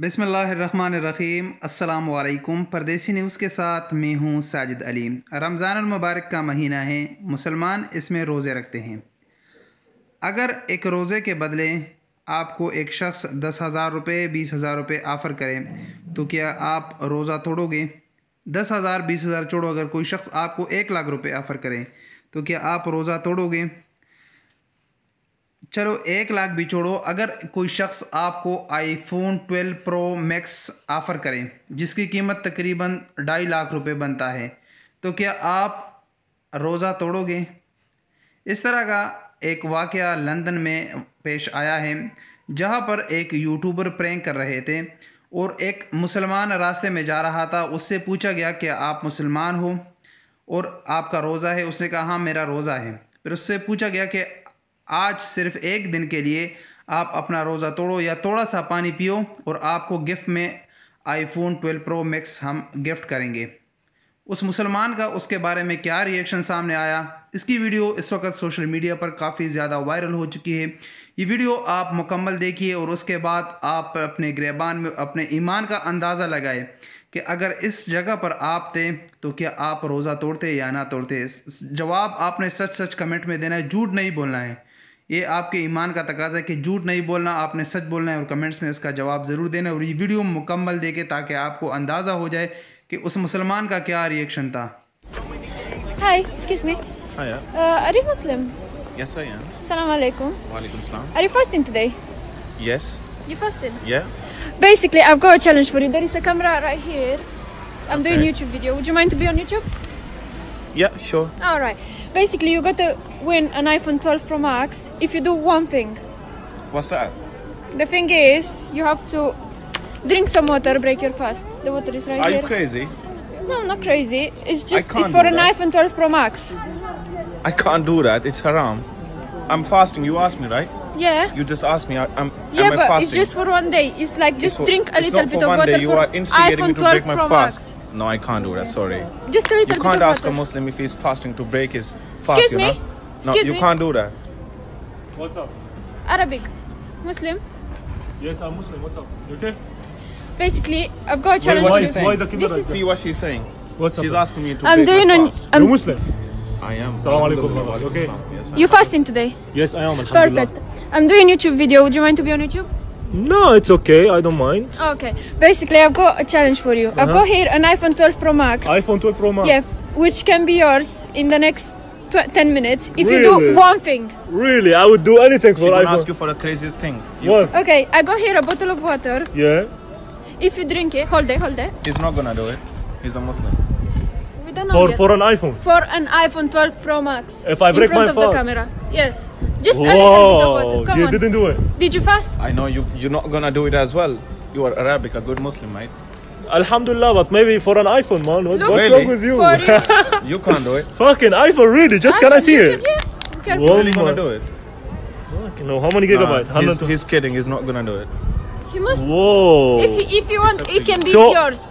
बिस्मिल्लाहिर्रहमानिर्रहीम। अस्सलाम वालेकुम। परदेसी न्यूज़ के साथ मैं हूँ साजिद अली। रमज़ान मुबारक का महीना है। मुसलमान इसमें रोज़े रखते हैं। अगर एक रोज़े के बदले आपको एक शख्स 10,000 रुपये 20,000 रुपये ऑफ़र करे तो क्या आप रोज़ा तोड़ोगे? 10,000 20,000 छोड़ो, अगर कोई शख्स आपको 1,00,000 रुपये ऑफ़र करे तो क्या आप रोज़ा तोड़ोगे? चलो 1,00,000 भी छोड़ो, अगर कोई शख्स आपको iPhone 12 Pro Max ऑफ़र करें जिसकी कीमत तकरीबन 2.5 लाख रुपए बनता है तो क्या आप रोज़ा तोड़ोगे? इस तरह का एक वाक़या लंदन में पेश आया है जहां पर एक यूट्यूबर प्रैंक कर रहे थे और एक मुसलमान रास्ते में जा रहा था। उससे पूछा गया कि आप मुसलमान हो और आपका रोज़ा है? उसने कहा हाँ मेरा रोज़ा है। फिर उससे पूछा गया कि आज सिर्फ एक दिन के लिए आप अपना रोज़ा तोड़ो या थोड़ा सा पानी पियो और आपको गिफ्ट में iPhone 12 Pro Max हम गिफ्ट करेंगे। उस मुसलमान का उसके बारे में क्या रिएक्शन सामने आया, इसकी वीडियो इस वक्त सोशल मीडिया पर काफ़ी ज़्यादा वायरल हो चुकी है। ये वीडियो आप मुकम्मल देखिए और उसके बाद आप अपने गिरबान में अपने ईमान का अंदाज़ा लगाए कि अगर इस जगह पर आप थे तो क्या आप रोज़ा तोड़ते या ना तोड़ते। जवाब आपने सच सच कमेंट में देना है, झूठ नहीं बोलना है। ये आपके ईमान का तकाज़ा है कि झूठ नहीं बोलना, आपने सच बोलना है और कमेंट्स में इसका जवाब ज़रूर देना है। और ये वीडियो मुकम्मल देखें ताकि आपको अंदाज़ा हो जाए कि उस मुसलमान का क्या रिएक्शन था। Hi, excuse me. Hiya. Are you Muslim? Yes, I am. Assalamu alaikum. Walaikum salam. Are you fasting today? Yes. You fasting? Yeah. Basically, I've got a challenge for you. There is a camera right here. I'm doing Okay. YouTube video. Would you mind to be on YouTube? Yeah, sure. All right. Basically, you got to win an iPhone 12 Pro Max if you do one thing. What's that? The thing is, you have to drink some water, break your fast. The water is right Are here. you crazy? No, not crazy. It's just can't it's for do an that. iPhone 12 Pro Max. I can't do that. It's haram. I'm fasting. You asked me, right? Yeah. You just asked me. Am Yeah, I but fasting? it's just for one day. It's like just drink a it's little not bit for of one water day. You for are instigating iPhone me to break 12 my Pro fast. Max. No, I can't do that. Sorry. Just a little You bit can't of ask a water. Muslim if he's fasting to break his fast. Excuse you me? know? No, Excuse you me? can't do that. What's up? Arabic, Muslim. Yes, I'm Muslim. What's up? You okay? Basically, I've got a challenge what for you you. saying? Why the camera This is is- See what she's saying. What's She's up? asking me to I'm break doing my an. fast. You Muslim? I am. Assalamu alaikum, Alhamdulillah. brother. Okay. Yes, I You am. fasting today? Yes, I am. Alhamdulillah. Perfect. I'm doing YouTube video. Would you mind to be on YouTube? No, it's okay. I don't mind. Okay. Basically, I've got a challenge for you. I've got here an iPhone 12 Pro Max. iPhone 12 Pro Max. Yeah, which can be yours in the next 10 minutes if you Really? do one thing. Really? I would do anything She for gonna iPhone. ask you for the craziest thing. What? Okay, I got here a bottle of water. Yeah. If you drink it, hold it. He's not gonna do it. He's a Muslim. We don't know yet. For an iPhone. For an iPhone 12 Pro Max. If I break in front my of the phone? camera. Yes. Just a little bit of water. Whoa! Come You on. didn't do it. Did you fast? I know you're not gonna do it as well. You are Arabic, a good Muslim, mate. Alhamdulillah, but maybe for an iPhone, man. Look- What's Really? wrong with you? For you. You can't do it. Fucking iPhone, really? Just can I see You it? can- yeah. Careful. Whoa. Really gonna my- do it? Fucking no. How many gigabytes? Nah, 100. he's kidding. He's not gonna do it. You must. Whoa. If you want, it can be So- yours.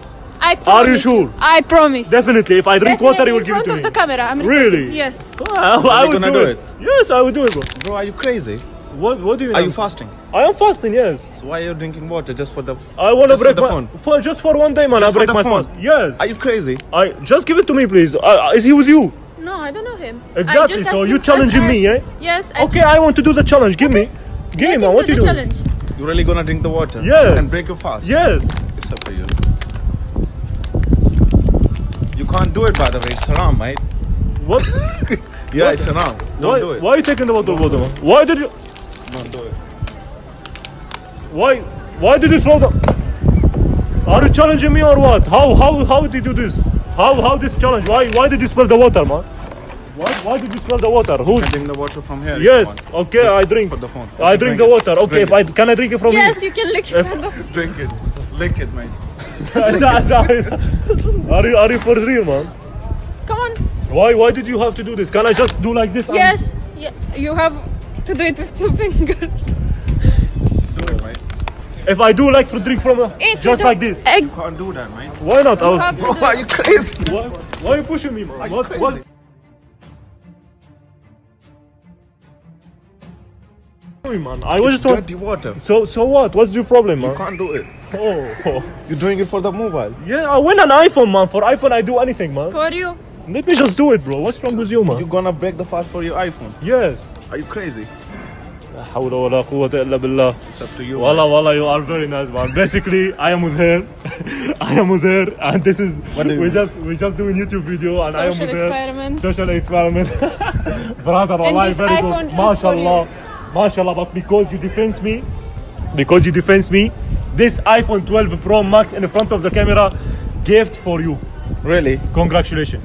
I promise. Are you sure? I promise. Definitely. If I drink water, you will in give it front to of me. the camera. I'm Really? recording. Yes. I Are you would gonna do do it. Yes, I would do it, bro. Bro, are you crazy? What do you mean? Are you fasting? I am fasting, yes. So why are you drinking water just for the? I want to Just for break the my phone? just for one day, man. Just I for break the my phone? fast. Yes. Are you crazy? I just give it to me, please. Is he with you? No, I don't know him. Exactly. I just So asked you him challenging as- me, eh? Yes. Okay, I want to do the challenge. Give me. Give me, Let man. him What do you the doing? challenge. You really gonna drink the water? Yes. And break your fast? Yes. It's up to you. You can't do it, by the way. It's haram, mate. What? Yeah, it's haram. Don't why? do it. Why are you taking the bottle of water, man? Why did you? Don't do it. Why? Why did you throw the? Are you challenging me or what? How did you do this? How this challenge? Why did you spill the water, man? Why did you spill the water? Who? You can drink the water from here. if you Yes. want. Okay, Just I drink. For the phone. I Okay, drink the water. Okay, if Drink can I drink it from Yes, here? you can lick If- it. Drink it. Lick it, mate. Are you for real, man? Come on. Why did you have to do this? Can I just do like this? and- Yes. Yeah. You have to do it with 2 fingers. Do it, mate. If I do like for drink from If just you do- like this, Egg. You can't do that, mate. why not? You have to Bro, do are it. you crazy? Why are you pushing me, man? Are you What? crazy? Man, I was just It's dirty water. so what? What's your problem, man? You can't do it. Oh. You're doing it for the mobile. Yeah, I win an iPhone, man. For iPhone, I do anything, man. For you. Let me just do it, bro. What's wrong with you, man? You're gonna break the fast for your iPhone. Yes. Are you crazy? لا حول ولا قوة إلا بالله. It's up to you. Wallah, you are very nice, man. Basically, I am with her. I am with her, and this is we just doing YouTube video, and I am with her. Social experiment. Brother, Allah, very good. MashaAllah, MashaAllah. But because you defense me, this iPhone 12 Pro Max in the front of the camera, gift for you. Really? Congratulations.